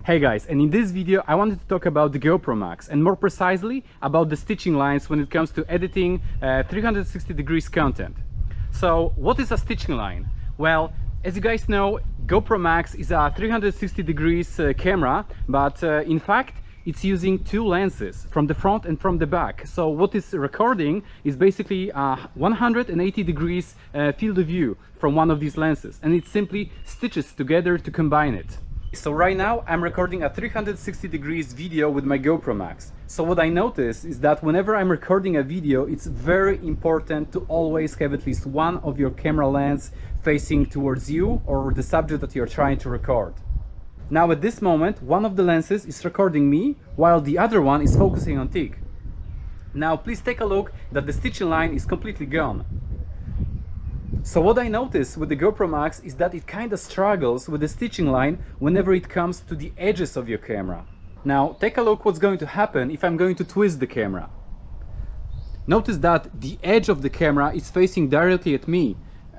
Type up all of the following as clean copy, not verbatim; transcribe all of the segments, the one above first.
Hey guys, and in this video I wanted to talk about the GoPro Max and more precisely about the stitching lines when it comes to editing 360 degrees content. So what is a stitching line? Well, as you guys know, GoPro Max is a 360 degrees camera, but in fact it's using two lenses from the front and from the back. So what it's recording is basically a 180 degrees field of view from one of these lenses, and it simply stitches together to combine it. So right now I'm recording a 360 degrees video with my GoPro Max. So what I notice is that whenever I'm recording a video, it's very important to always have at least one of your camera lens facing towards you or the subject that you're trying to record. Now at this moment, one of the lenses is recording me while the other one is focusing on Tig. Now please take a look that the stitching line is completely gone. So what I notice with the GoPro Max is that it kind of struggles with the stitching line whenever it comes to the edges of your camera. Now take a look what's going to happen if I'm going to twist the camera. Notice that the edge of the camera is facing directly at me.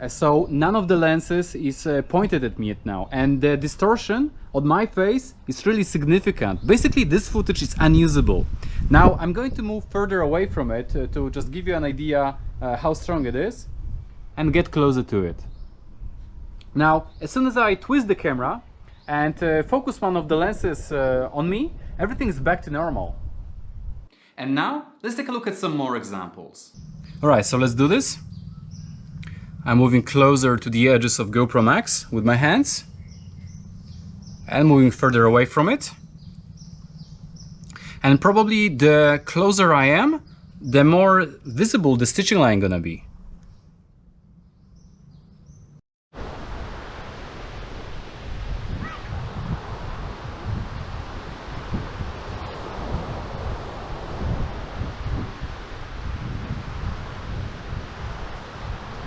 So none of the lenses is pointed at me now, and the distortion on my face is really significant. Basically this footage is unusable. Now I'm going to move further away from it to just give you an idea how strong it is and get closer to it. Now as soon as I twist the camera and focus one of the lenses on me, everything is back to normal. And now let's take a look at some more examples. Alright, so let's do this. I'm moving closer to the edges of GoPro Max with my hands and moving further away from it. And probably the closer I am, the more visible the stitching line gonna be.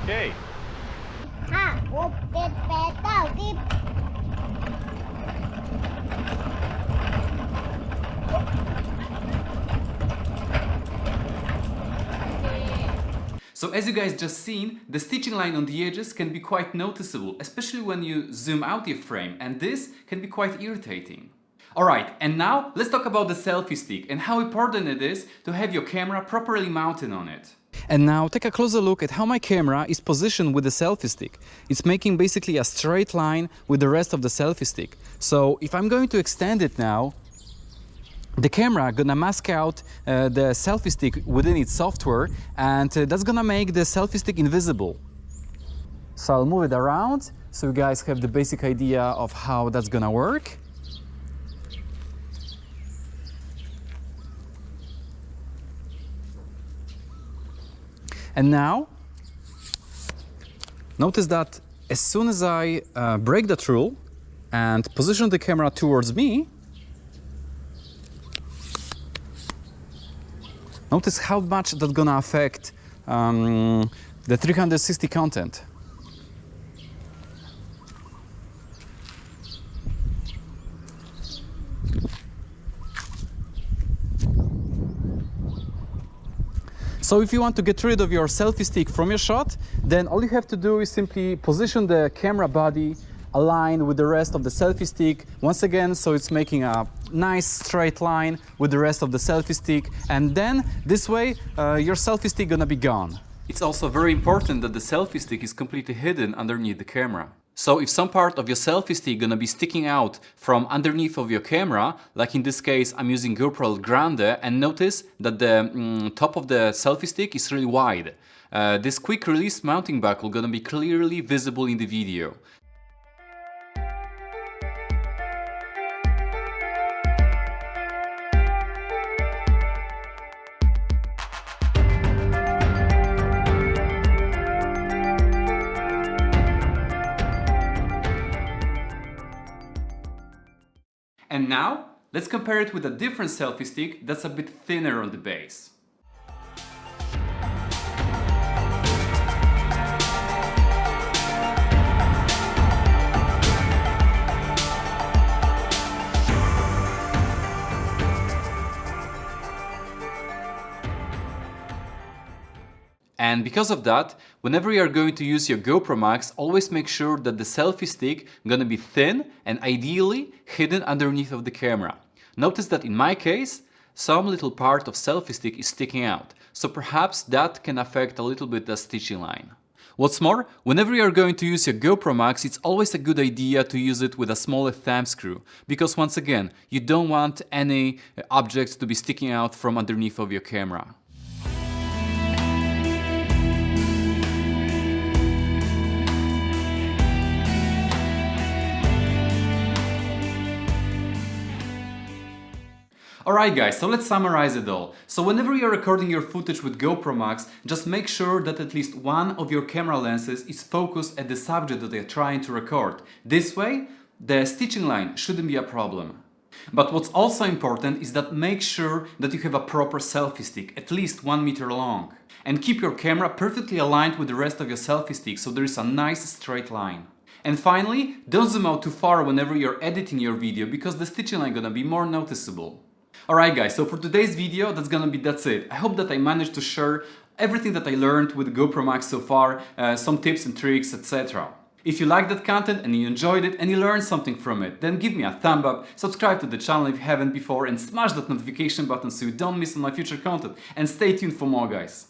Okay. 5 6 7 8 9 10 So as you guys just seen, the stitching line on the edges can be quite noticeable, especially when you zoom out your frame, and this can be quite irritating. Alright, and now let's talk about the selfie stick and how important it is to have your camera properly mounted on it. And now take a closer look at how my camera is positioned with the selfie stick. It's making basically a straight line with the rest of the selfie stick. So if I'm going to extend it now, the camera gonna mask out the selfie stick within its software, and that's gonna make the selfie stick invisible. So I'll move it around so you guys have the basic idea of how that's gonna work. And now, notice that as soon as I break that rule and position the camera towards me, notice how much that's gonna affect the 360 content. So if you want to get rid of your selfie stick from your shot, then all you have to do is simply position the camera body aligned with the rest of the selfie stick once again, so it's making a nice straight line with the rest of the selfie stick, and then this way your selfie stick gonna be gone. It's also very important that the selfie stick is completely hidden underneath the camera. So if some part of your selfie stick gonna be sticking out from underneath of your camera, like in this case I'm using GoPro Grande, and notice that the top of the selfie stick is really wide. This quick release mounting buckle gonna be clearly visible in the video. And now, let's compare it with a different selfie stick that's a bit thinner on the base. And because of that, whenever you are going to use your GoPro Max, always make sure that the selfie stick gonna be thin and ideally hidden underneath of the camera. Notice that in my case, some little part of selfie stick is sticking out, so perhaps that can affect a little bit the stitching line. What's more, whenever you are going to use your GoPro Max, it's always a good idea to use it with a smaller thumb screw, because once again, you don't want any objects to be sticking out from underneath of your camera. Alright guys, so let's summarize it all. So whenever you're recording your footage with GoPro Max, just make sure that at least one of your camera lenses is focused at the subject that you're trying to record. This way, the stitching line shouldn't be a problem. But what's also important is that make sure that you have a proper selfie stick, at least 1 meter long. And keep your camera perfectly aligned with the rest of your selfie stick, so there is a nice straight line. And finally, don't zoom out too far whenever you're editing your video, because the stitching line gonna be more noticeable. Alright guys, so for today's video, that's it. I hope that I managed to share everything that I learned with GoPro Max so far, some tips and tricks, etc. If you liked that content and you enjoyed it and you learned something from it, then give me a thumb up, subscribe to the channel if you haven't before, and smash that notification button so you don't miss on my future content. And stay tuned for more, guys.